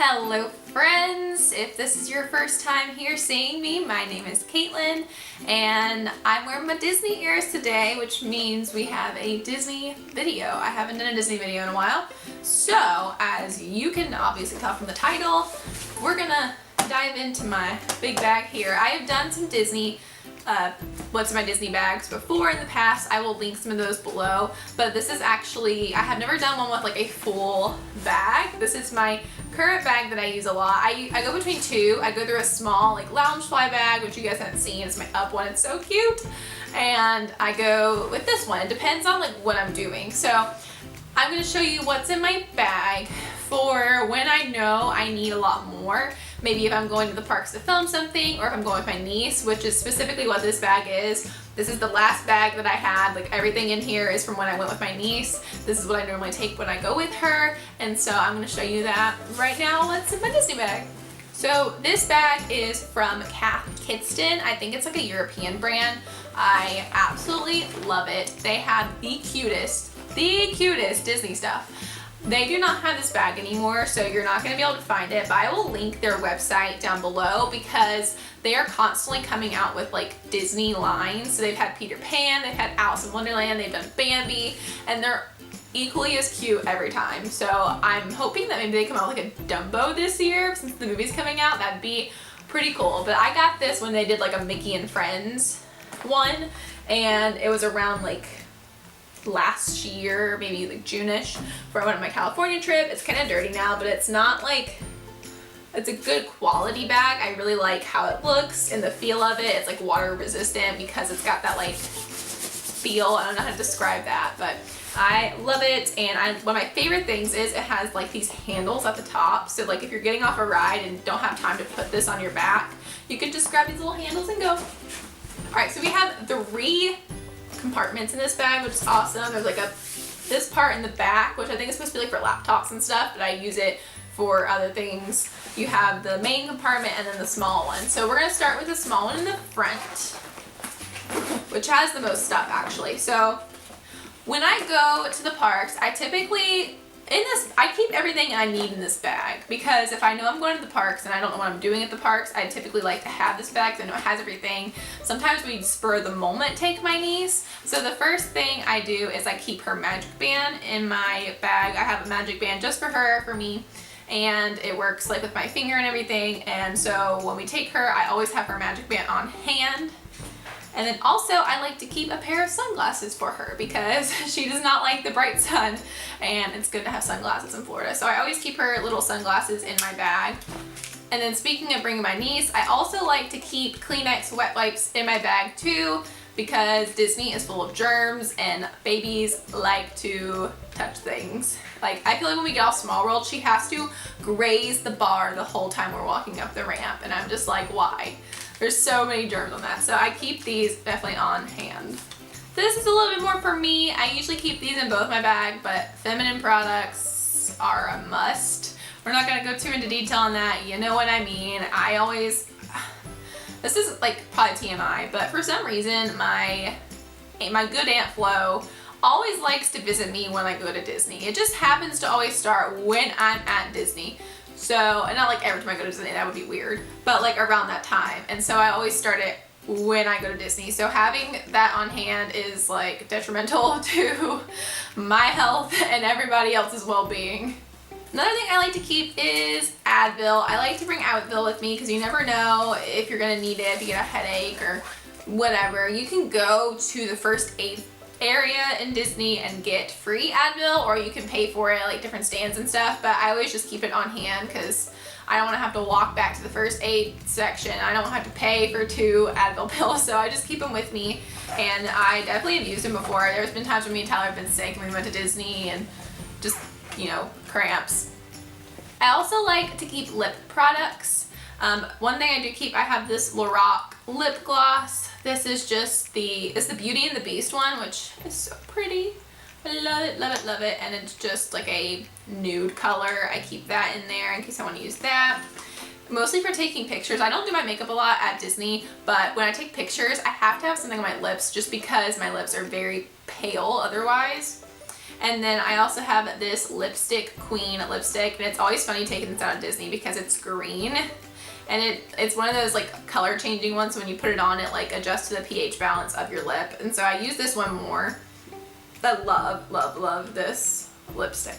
Hello friends! If this is your first time here seeing me, my name is Caitlin and I'm wearing my Disney ears today, which means we have a Disney video. I haven't done a Disney video in a while. So, as you can obviously tell from the title, we're gonna dive into my big bag here. I have done some Disney what's in my Disney bags before in the past. I will link some of those below, but this is actually, I have never done one with like a full bag. This is my current bag that I use a lot. I go between two. I go through a small like Loungefly bag, which you guys haven't seen. It's my up one. It's so cute. And I go with this one. It depends on like what I'm doing. So I'm going to show you what's in my bag for when I know I need a lot more. Maybe if I'm going to the parks to film something, or if I'm going with my niece, which is specifically what this bag is. This is the last bag that I had. Like everything in here is from when I went with my niece. This is what I normally take when I go with her. And so I'm going to show you that right now. What's in my Disney bag? So this bag is from Kath Kidston. I think it's like a European brand. I absolutely love it. They have the cutest Disney stuff. They do not have this bag anymore, so you're not going to be able to find it, but I will link their website down below because they are constantly coming out with like Disney lines. So they've had Peter Pan, they've had Alice in Wonderland, they've done Bambi, and they're equally as cute every time. So I'm hoping that maybe they come out with like a Dumbo this year since the movie's coming out. That'd be pretty cool. But I got this when they did like a Mickey and Friends one, and it was around like last year, maybe like June-ish, for I went on my California trip. It's kind of dirty now, but it's not like, it's a good quality bag. I really like how it looks and the feel of it. It's like water resistant because it's got that like feel. I don't know how to describe that, but I love it. And one of my favorite things is it has like these handles at the top. So like if you're getting off a ride and don't have time to put this on your back, you can just grab these little handles and go. All right, so we have 3 compartments in this bag, which is awesome. There's like this part in the back, which I think is supposed to be like for laptops and stuff, but I use it for other things. You have the main compartment and then the small one. So we're gonna start with the small one in the front, which has the most stuff actually. So when I go to the parks, I typically, I keep everything I need in this bag because if I know I'm going to the parks and I don't know what I'm doing at the parks, I typically like to have this bag because I know it has everything. Sometimes we spur the moment take my niece. So the first thing I do is I keep her magic band in my bag. I have a magic band just for her, for me, and it works like with my finger and everything. And so when we take her, I always have her magic band on hand. And then also I like to keep a pair of sunglasses for her because she does not like the bright sun and it's good to have sunglasses in Florida. So I always keep her little sunglasses in my bag. And then speaking of bringing my niece, I also like to keep Kleenex wet wipes in my bag too because Disney is full of germs and babies like to touch things. Like I feel like when we get off Small World, she has to graze the bar the whole time we're walking up the ramp and I'm just like, why? There's so many germs on that. So I keep these definitely on hand. This is a little bit more for me. I usually keep these in both my bag, but feminine products are a must. We're not gonna go too into detail on that. You know what I mean. This is like probably TMI, but for some reason my good Aunt Flo always likes to visit me when I go to Disney. It just happens to always start when I'm at Disney. So, and not like every time I go to Disney, that would be weird, but like around that time. And so I always start it when I go to Disney. So having that on hand is like detrimental to my health and everybody else's well-being. Another thing I like to keep is Advil. I like to bring Advil with me because you never know if you're gonna need it, if you get a headache or whatever. You can go to the first aid area in Disney and get free Advil, or you can pay for it at like different stands and stuff, but I always just keep it on hand because I don't want to have to walk back to the first aid section. I don't have to pay for 2 Advil pills, so I just keep them with me, and I definitely have used them before. There's been times when me and Tyler have been sick and we went to Disney and just, you know, cramps. I also like to keep lip products. One thing I do keep, I have this Lorac lip gloss. This is just it's the Beauty and the Beast one, which is so pretty. I love it, love it, love it. And it's just like a nude color. I keep that in there in case I want to use that. Mostly for taking pictures. I don't do my makeup a lot at Disney, but when I take pictures, I have to have something on my lips just because my lips are very pale otherwise. And then I also have this Lipstick Queen lipstick, and it's always funny taking this out of Disney because it's green. And it's one of those like color changing ones, so when you put it on, it like adjusts to the pH balance of your lip. And so I use this one more. I love, love, love this lipstick.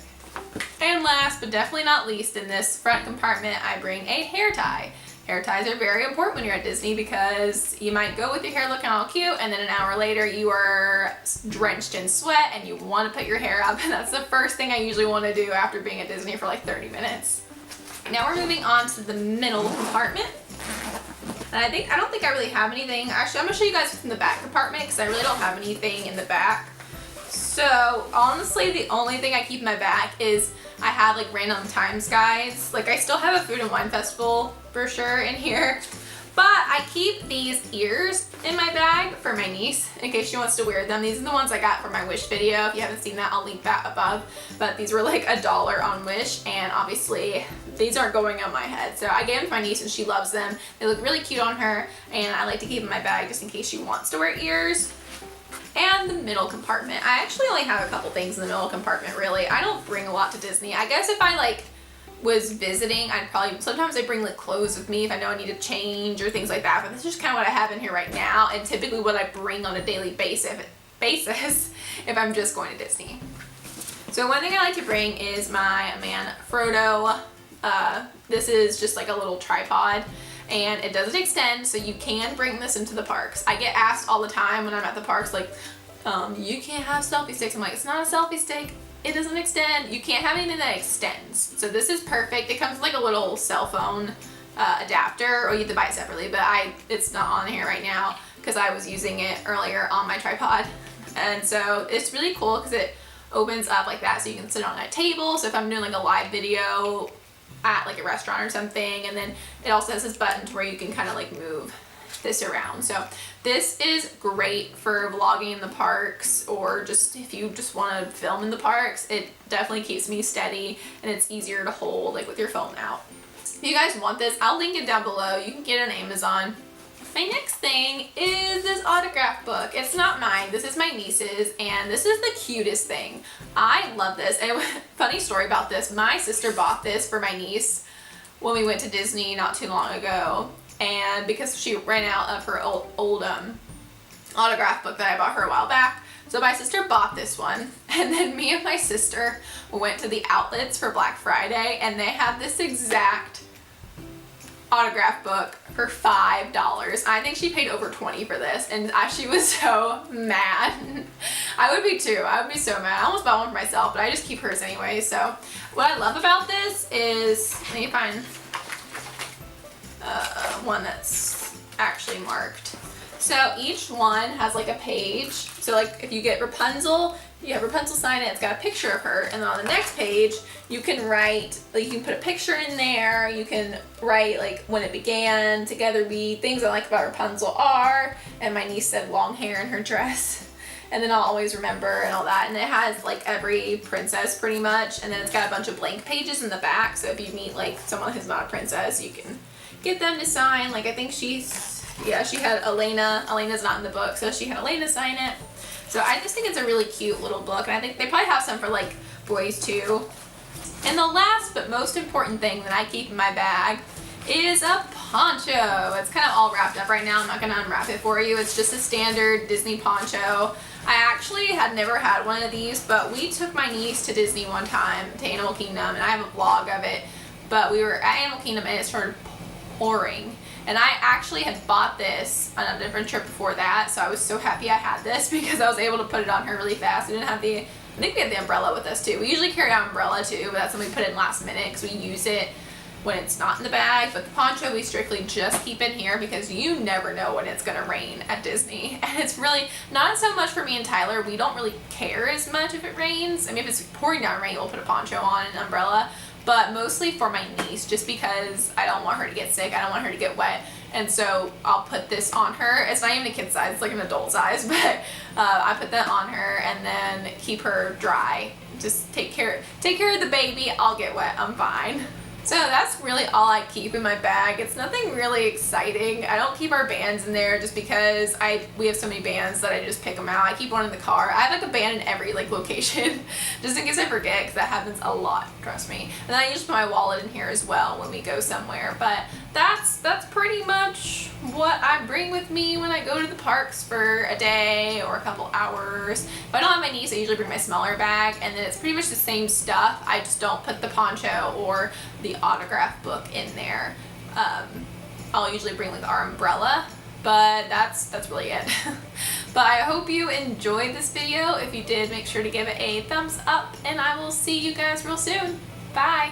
And last but definitely not least, in this front compartment, I bring a hair tie. Hair ties are very important when you're at Disney because you might go with your hair looking all cute and then an hour later you are drenched in sweat and you want to put your hair up, and that's the first thing I usually want to do after being at Disney for like 30 minutes. Now we're moving on to the middle compartment. And I don't think I really have anything. Actually, I'm going to show you guys what's in the back compartment because I really don't have anything in the back. So honestly, the only thing I keep in my back is I have like random times guides. Like I still have a food and wine festival brochure in here, but I keep these ears in my bag for my niece in case she wants to wear them. These are the ones I got for my Wish video. If you haven't seen that, I'll link that above. But these were like $1 on Wish, and obviously these aren't going on my head. So I gave them to my niece and she loves them. They look really cute on her, and I like to keep them in my bag just in case she wants to wear ears. And the middle compartment. I actually only have a couple things in the middle compartment, really. I don't bring a lot to Disney. I guess if I like was visiting, sometimes I bring like clothes with me if I know I need to change or things like that, but this is just kind of what I have in here right now, and typically what I bring on a daily basis if I'm just going to Disney. So one thing I like to bring is my Manfrotto. This is just like a little tripod, and it doesn't extend, so you can bring this into the parks. I get asked all the time when I'm at the parks, like, you can't have selfie sticks. I'm like, it's not a selfie stick. It doesn't extend. You can't have anything that extends. So this is perfect. It comes with like a little cell phone adapter, or you have to buy it separately, but it's not on here right now because I was using it earlier on my tripod. And so it's really cool because it opens up like that, so you can sit on a table. So if I'm doing like a live video at like a restaurant or something, and then it also has this button to where you can kind of like move this around. So this is great for vlogging in the parks, or just if you just want to film in the parks. It definitely keeps me steady, and it's easier to hold like with your phone out. If you guys want this, I'll link it down below. You can get it on Amazon. My next thing is this autograph book. It's not mine, this is my niece's, and this is the cutest thing. I love this. And funny story about this, my sister bought this for my niece when we went to Disney not too long ago, and because she ran out of her old autograph book that I bought her a while back, so my sister bought this one, and then me and my sister went to the outlets for Black Friday, and they have this exact autograph book for $5. I think she paid over $20 for this, and she was so mad. I would be too. I would be so mad. I almost bought one for myself, but I just keep hers anyway. So what I love about this is, let me find one that's actually marked. So each one has like a page. So like if you get Rapunzel, you have Rapunzel sign it, it's got a picture of her, and then on the next page you can write, like you can put a picture in there, you can write like when it began, together be, things I like about Rapunzel are, and my niece said long hair in her dress, and then I'll always remember and all that. And it has like every princess pretty much, and then it's got a bunch of blank pages in the back, so if you meet like someone who's not a princess, you can get them to sign. Like I think she had Elena. Elena's not in the book, so she had Elena sign it. So I just think it's a really cute little book, and I think they probably have some for like boys too. And the last but most important thing that I keep in my bag is a poncho. It's kind of all wrapped up right now. I'm not going to unwrap it for you. It's just a standard Disney poncho. I actually had never had one of these, but we took my niece to Disney one time, to Animal Kingdom, and I have a vlog of it. But we were at Animal Kingdom and it started pouring. And I actually had bought this on a different trip before that, so I was so happy I had this because I was able to put it on her really fast. We didn't have I think we had the umbrella with us too. We usually carry our umbrella too, but that's when we put it in last minute because we use it when it's not in the bag. But the poncho we strictly just keep in here because you never know when it's gonna rain at Disney. And it's really not so much for me and Tyler. We don't really care as much if it rains. I mean, if it's pouring down rain, we'll put a poncho on and an umbrella. But mostly for my niece, just because I don't want her to get sick. I don't want her to get wet. And so I'll put this on her. It's not even a kid size, it's like an adult size, but I put that on her and then keep her dry. Just take care of the baby. I'll get wet, I'm fine. So that's really all I keep in my bag. It's nothing really exciting. I don't keep our bands in there just because we have so many bands that I just pick them out. I keep one in the car. I have like a band in every like location just in case I forget, because that happens a lot, trust me. And then I usually put my wallet in here as well when we go somewhere. But that's pretty much what I bring with me when I go to the parks for a day or a couple hours. If I don't have my niece, I usually bring my smaller bag, and then it's pretty much the same stuff. I just don't put the poncho or the autograph book in there. I'll usually bring like our umbrella, but that's really it. But I hope you enjoyed this video. If you did, make sure to give it a thumbs up, and I will see you guys real soon. Bye.